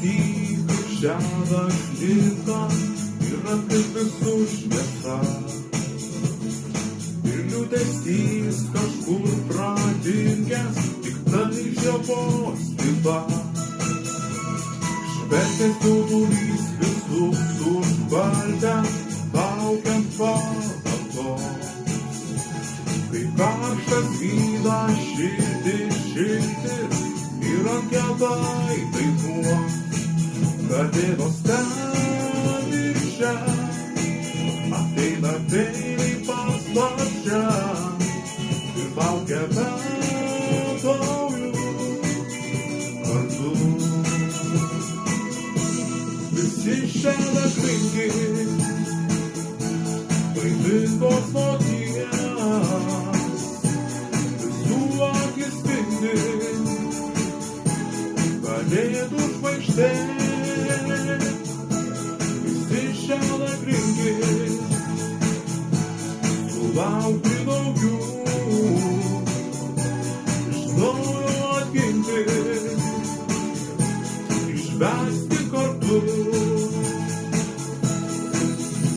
sklypi šiadas liko ir aplink visų šviesa. Ir liūdesys kažkur pradingęs, tik tai žiopos tyla. Šventės jaudulys visus užvaldęs, laukiant valandos. Kai karštas vynas šiltis ir angelai dainuos, kalėdos ten ir čia, ateina vėjai paslapčia ir laukia begaujų kartu. Visi šiandakringi, vaidingos moties, visų akis spindi, kalėdų žvaigždė. Visi šiandakringi,